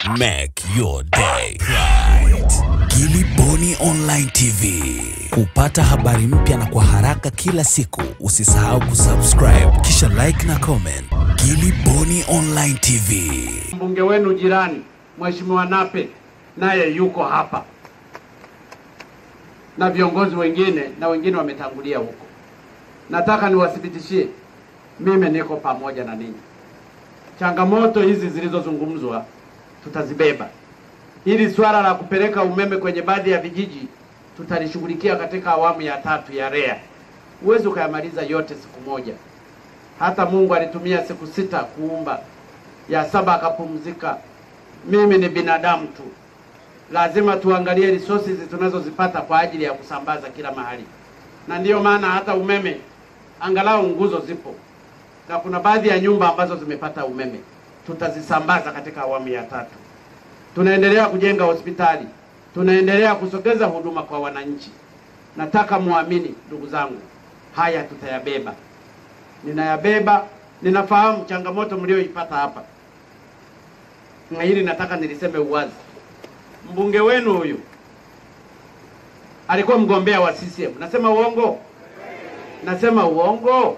Make your day right. Gilly Bonny Online TV. Kupata habari mpya na kwa haraka kila siku, usisahau kusubscribe kisha like na comment. Gilly Bonny Online TV. Mbunge wenu jirani Mheshimiwa Nape naye yuko hapa, na viongozi wengine na wengine wametangulia huko. Nataka niwathibitishie mimi niko pamoja na ninyi. Changamoto hizi zilizozungumzwa tutazibeba. Hili swala la kupeleka umeme kwenye baadhi ya vijiji tutalishughulikia katika awamu ya 3 ya REA. Uwezo kuyamaliza yote siku moja. Hata Mungu alitumia siku 6 kuumba, ya 7 akapumzika. Mimi ni binadamu tu. Lazima tuangalie resources tunazozipata kwa ajili ya kusambaza kila mahali. Na ndiyo maana hata umeme angalau nguzo zipo. Na kuna baadhi ya nyumba ambazo zimepata umeme. Tutazisambaza katika awamu ya 3. Tunaendelea kujenga hospitali. Tunaendelea kusogeza huduma kwa wananchi. Nataka muamini ndugu zangu, haya tutayabeba. Ninayabeba, ninafahamu changamoto mlioipata hapa. Na hili nataka niliseme uwazi. Mbunge wenu huyu alikuwa mgombea wa CCM. Nasema uongo? Nasema uongo?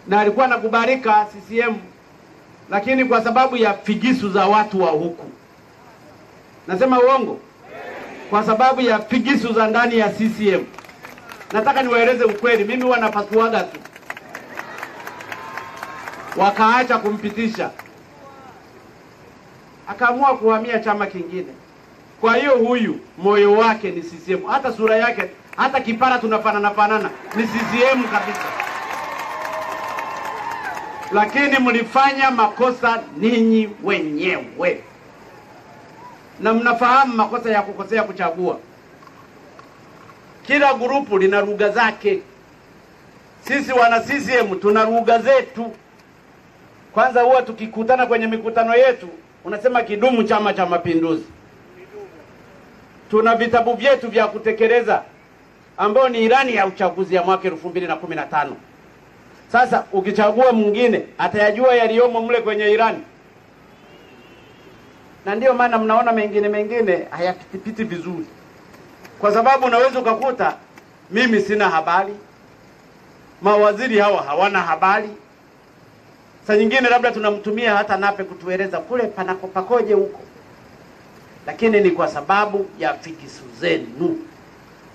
Na alikuwa anakubalika CCM, lakini kwa sababu ya figisu za watu wa huku. Nasema uongo? Kwa sababu ya figisu za ndani ya CCM. Nataka niwaeleze ukweli, mimi huwa napasuaga tu. Wakaacha kumpitisha. Akaamua kuhamia chama kingine. Kwa hiyo huyu moyo wake ni CCM. Hata sura yake, hata kipara tunafanana, ni CCM kabisa. Lakini mlifanya makosa ninyi wenyewe. Na mnafahamu makosa ya kukosea kuchagua. Kila grupu lina lugha zake. Sisi wana CCM tuna lugha zetu. Kwanza huwa tukikutana kwenye mikutano yetu, unasema kidumu Chama cha Mapinduzi. Tuna vitabu vyetu vya kutekeleza ambao ni ilani ya uchaguzi ya mwaka 2015. Sasa ukichagua mwingine atayajua yaliyomo mle kwenye ilani. Na ndio maana mnaona mengine hayapiti vizuri. Kwa sababu unaweza ukakuta mimi sina habari, mawaziri hawa hawana habari. Saa nyingine labda tunamtumia hata Nape kutueleza kule pakoje huko. Lakini ni kwa sababu ya fikisu zenu.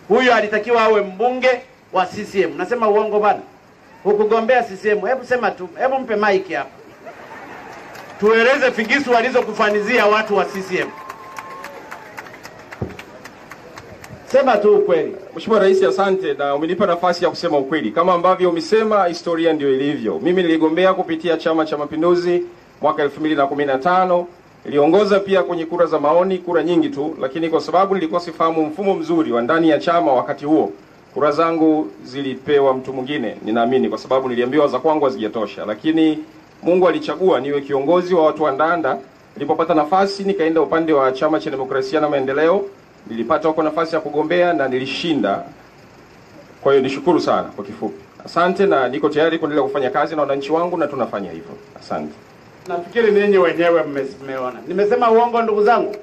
Huyo alitakiwa awe mbunge wa CCM. Nasema uongo bana? Hukugombea CCM. Hebu sema tu, hebu mpe mic hapa. Tueleze figisu walizokufanizia watu wa CCM. Sema tu ukweli. Mheshimiwa Rais, asante na umenipa nafasi ya kusema ukweli. Kama ambavyo umesema, historia ndio ilivyo. Mimi niligombea kupitia Chama cha Mapinduzi mwaka 2015. Niliongoza pia kwenye kura za maoni, kura nyingi tu, lakini kwa sababu nilikuwa sifahamu mfumo mzuri wa ndani ya chama wakati huo, kura zangu zilipewa mtu mwingine. Ninaamini kwa sababu niliambiwa za kwangu hazijatosha, lakini Mungu alichagua niwe kiongozi wa watu wa Ndanda. Nilipopata nafasi nikaenda upande wa Chama cha Demokrasia na Maendeleo. Nilipata huko nafasi ya kugombea na nilishinda. Kwa hiyo nishukuru sana kwa kifupi. Asante na niko tayari kuendelea kufanya kazi na wananchi wangu na tunafanya hivyo. Asante. Nafikiri ninyi wenyewe mmeona. Nimesema uongo ndugu zangu?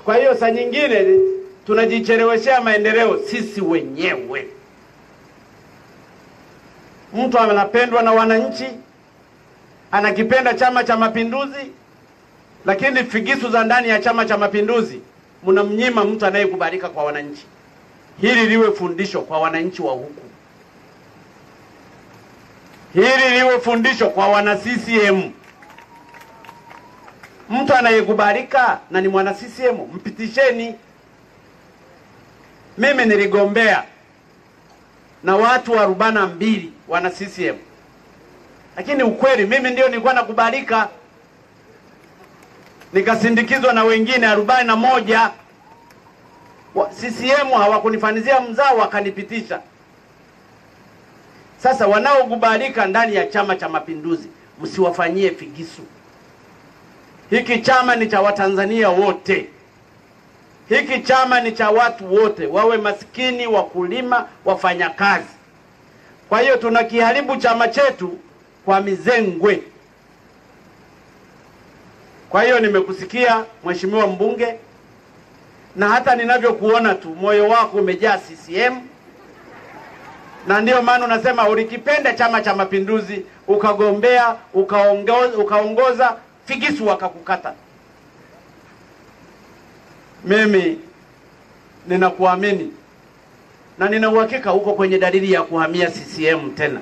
Kwa hiyo saa nyingine tunajicheleweshea maendeleo sisi wenyewe. Mtu anapendwa na wananchi, anakipenda Chama cha Mapinduzi, lakini figisu za ndani ya Chama cha Mapinduzi mnamnyima mtu anayekubalika kwa wananchi. Hili liwe fundisho kwa wananchi wa huku. Hili liwe fundisho kwa wana CCM. Mtu anayekubalika na ni mwana CCM, mpitisheni. Mimi niligombea na watu 42 wana CCM. Lakini ukweli mimi ndio nilikuwa nakubalika. Nikasindikizwa na wengine 41. CCM hawakunifanizia mzao wakanipitisha. Sasa wanaokubalika ndani ya Chama cha Mapinduzi, msiwafanyie figisu. Hiki chama ni cha Watanzania wote. Hiki chama ni cha watu wote, wawe maskini, wakulima, wafanyakazi. Kwa hiyo tunakiharibu chama chetu kwa mizengwe. Kwa hiyo nimekusikia Mheshimiwa mbunge, na hata ninavyokuona tu moyo wako umejaa CCM, na ndio maana unasema ulikipenda Chama cha Mapinduzi, ukagombea, ukaongoza, figisu wakakukata. Mimi ninakuamini na nina uhakika uko kwenye dalili ya kuhamia CCM tena.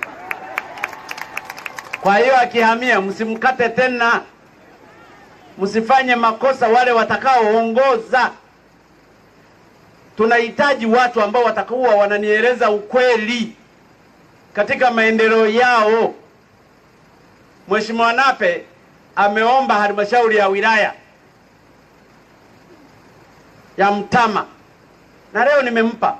Kwa hiyo akihamia, msimkate tena, msifanye makosa wale watakaoongoza. Tunahitaji watu ambao watakuwa wananieleza ukweli katika maendeleo yao. Mheshimiwa Nape ameomba halmashauri ya wilaya ya Mtama, na leo nimempa,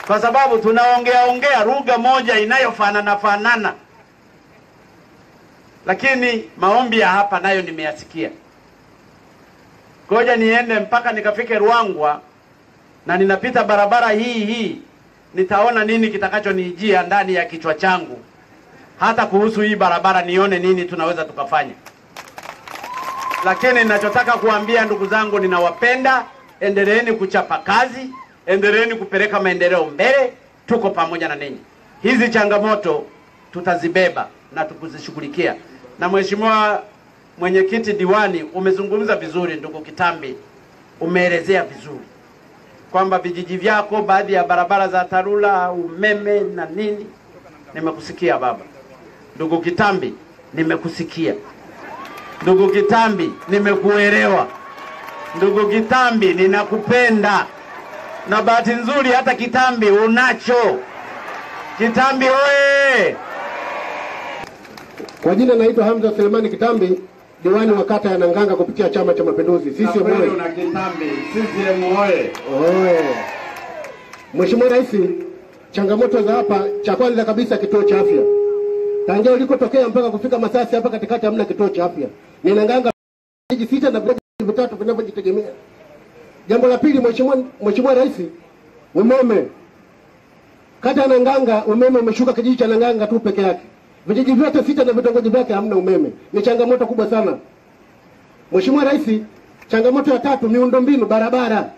kwa sababu tunaongea lugha moja inayofanana, lakini maombi ya hapa nayo nimeyasikia. Ngoja niende mpaka nikafike Ruangwa, na ninapita barabara hii nitaona nini kitakachonijia ndani ya kichwa changu, hata kuhusu hii barabara nione nini tunaweza tukafanya. Lakini ninachotaka kuambia ndugu zangu, ninawapenda, endeleeni kuchapa kazi, endeleeni kupeleka maendeleo mbele, tuko pamoja na ninyi. Hizi changamoto tutazibeba na tukuzishughulikia. Na Mheshimiwa Mwenyekiti Diwani, umezungumza vizuri ndugu Kitambi, umeelezea vizuri kwamba vijiji vyako baadhi ya barabara za TARURA, umeme na nini. Nimekusikia baba. Ndugu Kitambi, nimekusikia. Ndugu Kitambi, nimekuelewa. Ndugu Kitambi, ninakupenda. Na bahati nzuri hata Kitambi unacho. Kitambi oye! Kwa jina naitwa Hamza Selemani Kitambi, diwani wa kata ya Nanganga kupitia Chama cha Mapinduzi. CCM oye! Na Kitambi, CCM oye! Oye! Mheshimiwa Rais, changamoto za hapa, cha kwanza kabisa kituo cha afya. Tangia ulikotokea mpaka kufika Masasi hapa katikati hamna kituo cha afya. Ni Nanganga vijiji 6 na vijiji 3 vinavyojitegemea. Jambo la pili, Mheshimiwa Rais, umeme. Kata ya Nanganga umeme umeshuka kijiji cha Nanganga tu peke yake. Vijiji vyote 6 na vitongoji vyake hamna umeme. Ni changamoto kubwa sana. Mheshimiwa Rais, changamoto ya tatu, miundombinu, barabara.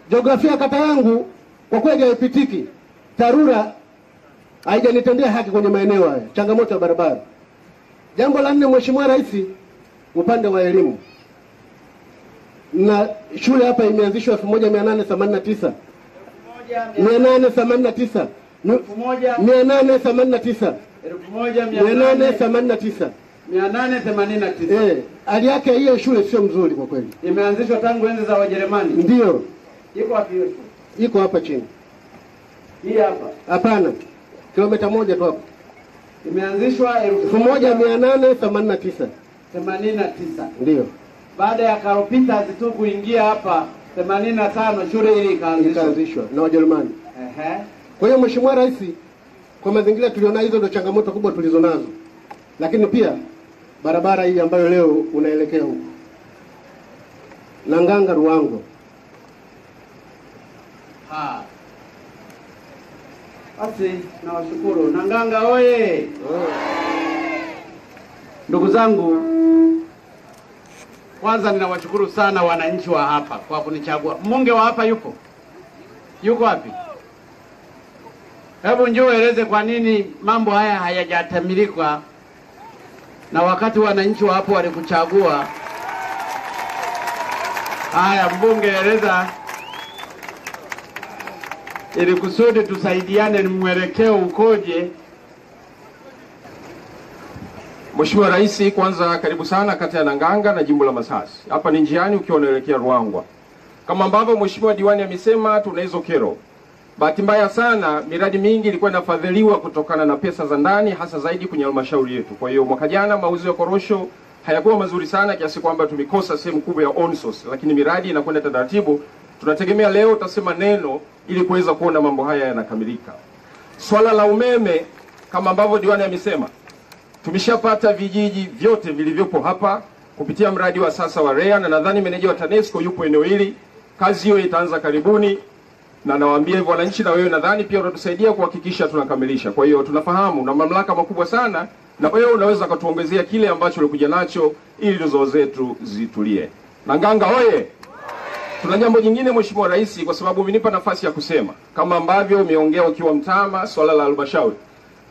Jiografia ya kata yangu kwa kweli haipitiki. TARURA haijanitendea haki kwenye maeneo haya. Changamoto ya barabara. Jambo la 4, Mheshimiwa Rais, upande wa elimu. Na shule hapa imeanzishwa 1889. 889. 889. Hali yake hiyo shule sio mzuri kwa kweli. Imeanzishwa tangu enzi za Wajerumani. Ndio. Iko wapi hiyo shule? Iko hapa chini. Hii hapa? Hapana. Kilomita 1 tu hapo. Imeanzishwa 1889. 89. Ndio. Baada ya Karopita tu kuingia hapa 85 shule hii ikaanzishwa na Wajerumani. Kwa hiyo Mheshimiwa Rais, kwa mazingira tuliona hizo ndio changamoto kubwa tulizonazo. Lakini pia barabara hii ambayo leo unaelekea huko Nanganga Ruangwa. Basi nawashukuru. Nanganga oye! Ndugu zangu, kwanza ninawashukuru sana wananchi wa hapa kwa kunichagua. Mbunge wa hapa yupo? Yuko wapi? Hebu njoo eleze kwa nini mambo haya hayajatamilika na wakati wananchi wa hapo walikuchagua. Haya mbunge, eleza ili kusudi tusaidiane, ni mwelekeo ukoje? Mheshimiwa Rais, kwanza karibu sana kata ya Nanganga na jimbo la Masasi. Hapa ni njiani ukiwa unaelekea Ruangwa. Kama ambavyo Mheshimiwa Diwani amesema, tuna hizo kero. Bahati mbaya sana miradi mingi ilikuwa inafadhiliwa kutokana na pesa za ndani, hasa zaidi kwenye halmashauri yetu. Kwa hiyo mwaka jana mauzo ya korosho hayakuwa mazuri sana kiasi kwamba tumekosa sehemu kubwa ya on source, lakini miradi inakwenda taratibu. Tunategemea leo utasema neno ili kuweza kuona mambo haya yanakamilika. Swala la umeme kama ambavyo diwani amesema, tumeshapata vijiji vyote vilivyopo hapa kupitia mradi wa sasa wa REA, na nadhani meneja wa TANESCO yupo eneo hili. Kazi hiyo itaanza karibuni, na nawaambia hivyo wananchi, na wewe nadhani pia utatusaidia kuhakikisha tunakamilisha. Kwa hiyo tunafahamu na mamlaka makubwa sana na wewe unaweza kutuongezea kile ambacho ulikuja nacho ili roho zetu zitulie. Nanganga oye! Tuna jambo jingine Mheshimiwa Rais, kwa sababu umenipa nafasi ya kusema kama ambavyo umeongea ukiwa Mtama swala la halmashauri.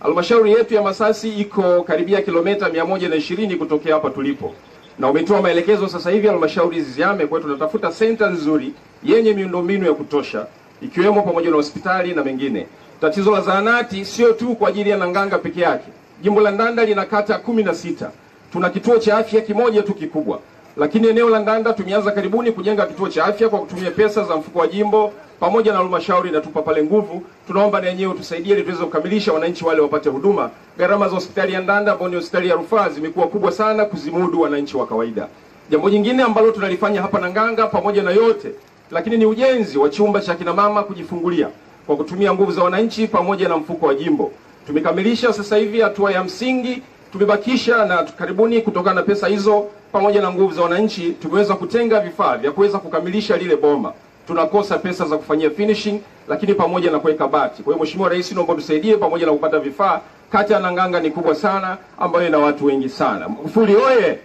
Halmashauri yetu ya Masasi iko karibia kilomita 120 kutokea hapa tulipo. Na umetoa maelekezo sasa hivi halmashauri zizihame, kwa hiyo tunatafuta center nzuri yenye miundombinu ya kutosha ikiwemo pamoja na hospitali na mengine. Tatizo la zahanati sio tu kwa ajili ya Nanganga peke yake. Jimbo la Ndanda lina kata 16. Tuna kituo cha afya kimoja tu kikubwa. Lakini eneo la Ndanda tumeanza karibuni kujenga kituo cha afya kwa kutumia pesa za mfuko wa jimbo pamoja na halmashauri inatupa pale nguvu. Tunaomba na yenyewe tusaidie ili tuweze kukamilisha wananchi wale wapate huduma. Gharama za hospitali ya Ndanda ambayo ni hospitali ya rufaa zimekuwa kubwa sana kuzimudu wananchi wa kawaida. Jambo jingine ambalo tunalifanya hapa Nanganga pamoja na yote, lakini ni ujenzi wa chumba cha kina mama kujifungulia kwa kutumia nguvu za wananchi pamoja na mfuko wa jimbo. Tumekamilisha sasa hivi hatua ya msingi, tumebakisha na karibuni kutokana na pesa hizo pamoja na nguvu za wananchi tumeweza kutenga vifaa vya kuweza kukamilisha lile boma. Tunakosa pesa za kufanyia finishing lakini pamoja na kuweka bati. Kwa hiyo Mheshimiwa Rais, naomba tusaidie pamoja na kupata vifaa. Kata ya Nanganga ni kubwa sana ambayo ina watu wengi sana. Magufuli oye!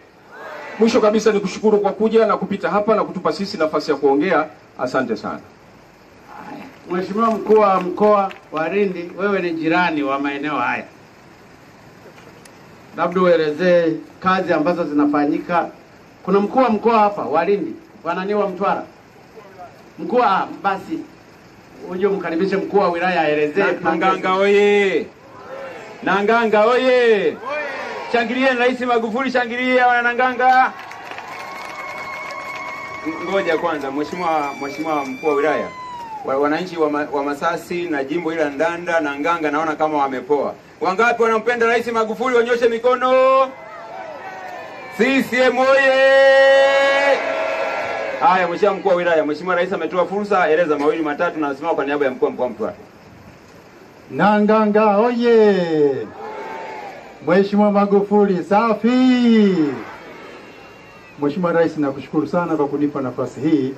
Mwisho kabisa ni kushukuru kwa kuja na kupita hapa na kutupa sisi nafasi ya kuongea. Asante sana. Mheshimiwa Mkuu wa Mkoa wa Lindi, wewe ni jirani wa maeneo haya. Labda uelezee kazi ambazo zinafanyika. Kuna mkuu wa mkoa hapa wa Lindi, wananiwa Mtwara. Mkuu basi uje mkaribishe mkuu wa wilaya aelezee. Nanganga oye! Nanganga oye! Shangilia Rais Magufuli, shangilia wana Nanganga. Ngoja kwanza, Mheshimiwa mkuu wa wilaya. Wananchi wa Masasi na jimbo hili la Ndanda na Nanganga naona kama wamepoa. Wangapi wanampenda Rais Magufuli, wanyoshe mikono. CCM oye! Haya, Mheshimiwa mkuu wa wilaya, Mheshimiwa Rais ametoa fursa, eleza mawili matatu na nasimama kwa niaba ya mkuu wa mkoa Mtwara. Nanganga oye! Mheshimiwa Magufuli safi! Mheshimiwa Rais, nakushukuru sana kwa kunipa nafasi hii.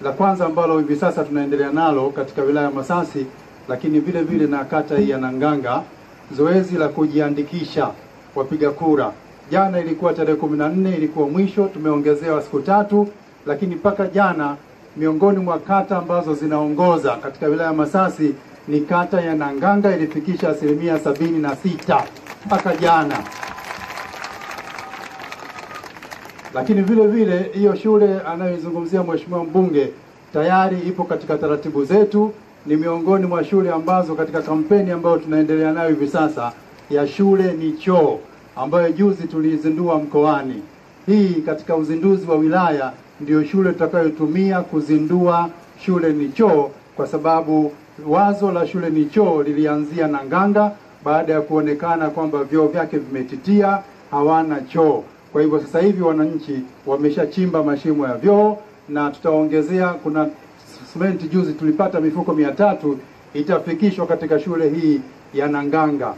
La kwanza ambalo hivi sasa tunaendelea nalo katika wilaya ya Masasi, lakini vile vile na kata hii ya Nanganga, zoezi la kujiandikisha wapiga kura. Jana ilikuwa tarehe 14 ilikuwa mwisho, tumeongezewa siku 3, lakini mpaka jana miongoni mwa kata ambazo zinaongoza katika wilaya ya Masasi ni kata ya Nanganga, ilifikisha 76% mpaka jana. Lakini vile vile hiyo shule anayozungumzia Mheshimiwa mbunge tayari ipo katika taratibu zetu, ni miongoni mwa shule ambazo katika kampeni ambayo tunaendelea nayo hivi sasa ya shule ni choo, ambayo juzi tulizindua mkoani. Hii katika uzinduzi wa wilaya ndio shule tutakayotumia kuzindua shule ni choo, kwa sababu wazo la shule ni choo lilianzia Nanganga baada ya kuonekana kwamba vyoo vyake vimetitia, hawana choo. Kwa hivyo sasa hivi wananchi wameshachimba mashimo ya vyoo na tutaongezea. Kuna simenti juzi tulipata mifuko 300 itafikishwa katika shule hii ya Nanganga.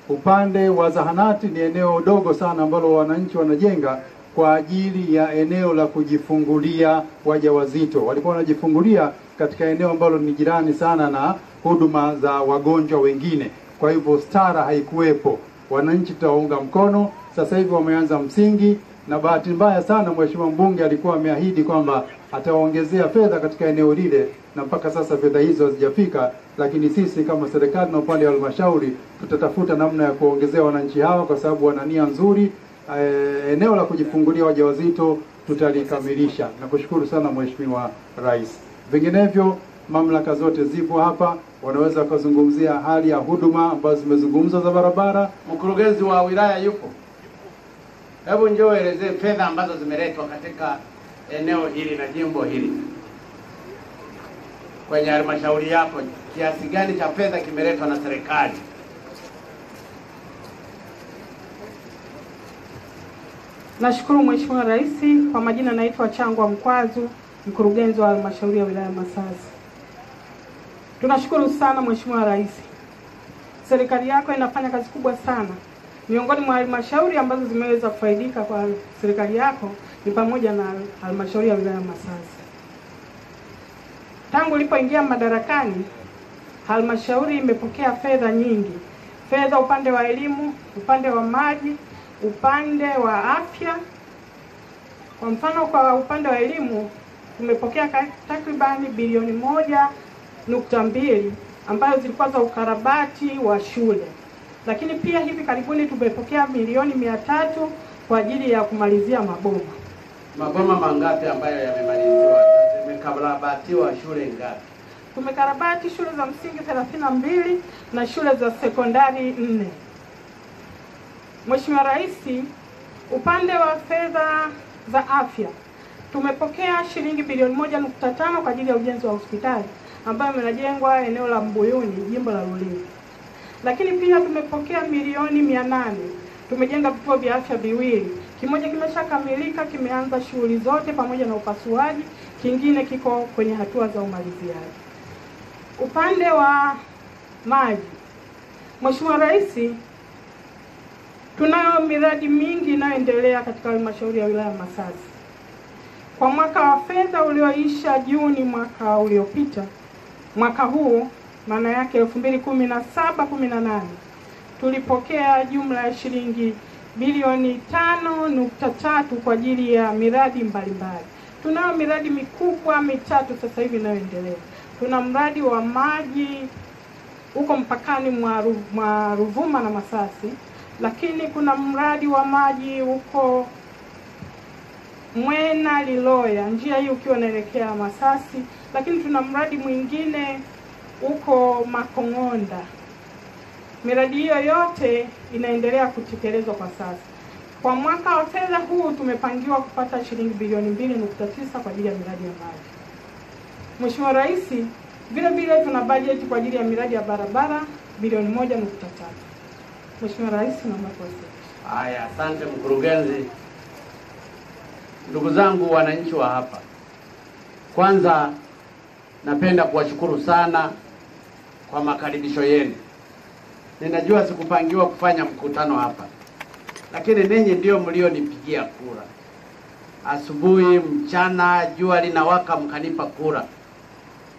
Upande wa zahanati ni eneo dogo sana ambalo wananchi wanajenga kwa ajili ya eneo la kujifungulia wajawazito. Walikuwa wanajifungulia katika eneo ambalo ni jirani sana na huduma za wagonjwa wengine. Kwa hivyo stara haikuwepo. Wananchi tutaunga mkono. Sasa hivi wameanza msingi, na bahati mbaya sana Mheshimiwa mbunge alikuwa ameahidi kwamba atawaongezea fedha katika eneo lile, na mpaka sasa fedha hizo hazijafika. Lakini sisi kama serikali na upande wa halmashauri tutatafuta namna ya kuongezea wananchi hawa, kwa sababu wana nia nzuri. Eneo la kujifungulia wajawazito tutalikamilisha. Nakushukuru sana Mheshimiwa Rais. Vinginevyo mamlaka zote zipo hapa, wanaweza kuzungumzia hali ya huduma ambazo zimezungumzwa za barabara. Mkurugenzi wa wilaya yupo? Hebu njoo elezee fedha ambazo zimeletwa katika eneo hili na jimbo hili. Kwenye halmashauri yako kiasi gani cha fedha kimeletwa na serikali? Nashukuru Mheshimiwa Rais. Kwa majina naitwa Changwa Mkwazu, mkurugenzi wa halmashauri ya wilaya Masasi. Tunashukuru sana Mheshimiwa Rais. Serikali yako inafanya kazi kubwa sana. Miongoni mwa halmashauri ambazo zimeweza kufaidika kwa serikali yako ni pamoja na halmashauri ya wilaya Masasi. Tangu ulipoingia madarakani, halmashauri imepokea fedha nyingi, fedha upande wa elimu, upande wa maji, upande wa afya. Kwa mfano, kwa upande wa elimu tumepokea takribani bilioni 1.2 ambayo zilikuwa za ukarabati wa shule. Lakini pia hivi karibuni tumepokea milioni 300 kwa ajili ya kumalizia maboma. Maboma mangapi ambayo yamemaliziwa? Yamekarabatiwa shule ngapi? Tumekarabati shule za msingi 32 na shule za sekondari 4. Mheshimiwa Rais, upande wa fedha za afya tumepokea shilingi bilioni 1.5 kwa ajili ya ujenzi wa hospitali ambayo inajengwa eneo la Mbuyuni, jimbo la Lulimi. Lakini pia tumepokea milioni 800. Tumejenga vituo vya afya viwili. Kimoja kimeshakamilika, kimeanza shughuli zote pamoja na upasuaji, kingine kiko kwenye hatua za umaliziaji. Upande wa maji, Mheshimiwa Rais, tunayo miradi mingi inayoendelea katika halmashauri ya wilaya Masasi. Kwa mwaka wa fedha ulioisha Juni mwaka uliopita, mwaka huu maana yake 2017-18, tulipokea jumla ya shilingi bilioni 5.3 kwa ajili ya miradi mbalimbali. Tunayo miradi mikubwa mitatu sasa hivi inayoendelea. Tuna mradi wa maji huko mpakani mwa Ruvuma na Masasi, lakini kuna mradi wa maji huko Mwena Liloya, njia hii ukiwa unaelekea Masasi, lakini tuna mradi mwingine huko Makong'onda. Miradi hiyo yote inaendelea kutekelezwa kwa sasa. Kwa mwaka wa fedha huu tumepangiwa kupata shilingi bilioni 2.9 kwa ajili ya miradi ya maji. Mheshimiwa Rais, vile vile tuna bajeti kwa ajili ya miradi ya barabara bilioni 1.3. Mheshimiwa Rais, naomba kuwasilisha. Haya, asante mkurugenzi. Ndugu zangu wananchi wa hapa, kwanza napenda kuwashukuru sana kwa makaribisho yenu. Ninajua sikupangiwa kufanya mkutano hapa, lakini ninyi ndio mlionipigia kura. Asubuhi, mchana, jua linawaka mkanipa kura.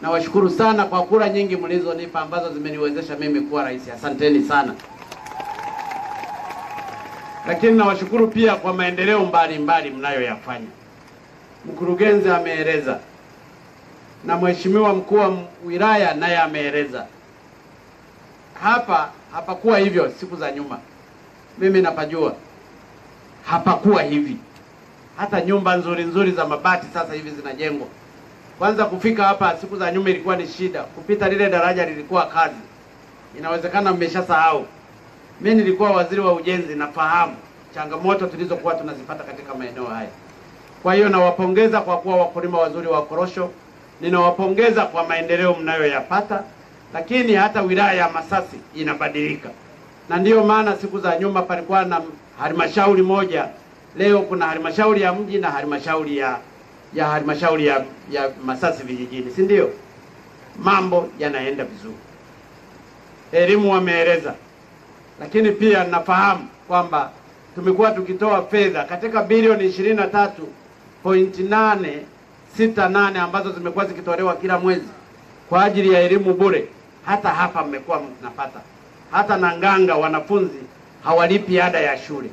Nawashukuru sana kwa kura nyingi mlizonipa ambazo zimeniwezesha mimi kuwa rais. Asanteni sana. Lakini nawashukuru pia kwa maendeleo mbalimbali mnayoyafanya. Mkurugenzi ameeleza na mheshimiwa mkuu wa wilaya naye ameeleza. Hapa hapakuwa hivyo siku za nyuma. Mimi napajua. Hapakuwa hivi. Hata nyumba nzuri nzuri za mabati sasa hivi zinajengwa. Kwanza kufika hapa siku za nyuma ilikuwa ni shida. Kupita lile daraja lilikuwa kazi. Inawezekana mmeshasahau. Mimi nilikuwa waziri wa ujenzi, nafahamu changamoto tulizokuwa tunazipata katika maeneo haya. Kwa hiyo nawapongeza kwa kuwa wakulima wazuri wa korosho. Ninawapongeza kwa maendeleo mnayoyapata, lakini hata wilaya ya Masasi inabadilika. Na ndiyo maana siku za nyuma palikuwa na halmashauri moja, leo kuna halmashauri ya mji na halmashauri ya Masasi vijijini, si ndio? Mambo yanaenda vizuri. Elimu wameeleza. Lakini pia nafahamu kwamba tumekuwa tukitoa fedha katika bilioni 23.868 ambazo zimekuwa zikitolewa kila mwezi kwa ajili ya elimu bure. Hata hapa mmekuwa mnapata. Hata na Nganga wanafunzi hawalipi ada ya shule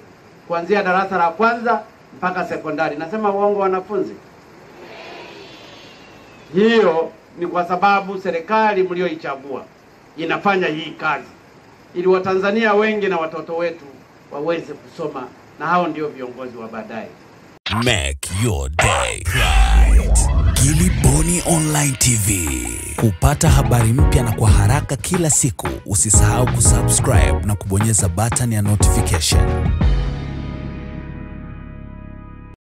kuanzia darasa la kwanza mpaka sekondari. Nasema uongo wanafunzi? Hiyo ni kwa sababu serikali mlioichagua inafanya hii kazi ili Watanzania wengi na watoto wetu waweze kusoma, na hao ndio viongozi wa baadaye. Make your day right. Gilly Bonny Online TV. Kupata habari mpya na kwa haraka kila siku, usisahau kusubscribe na kubonyeza button ya notification.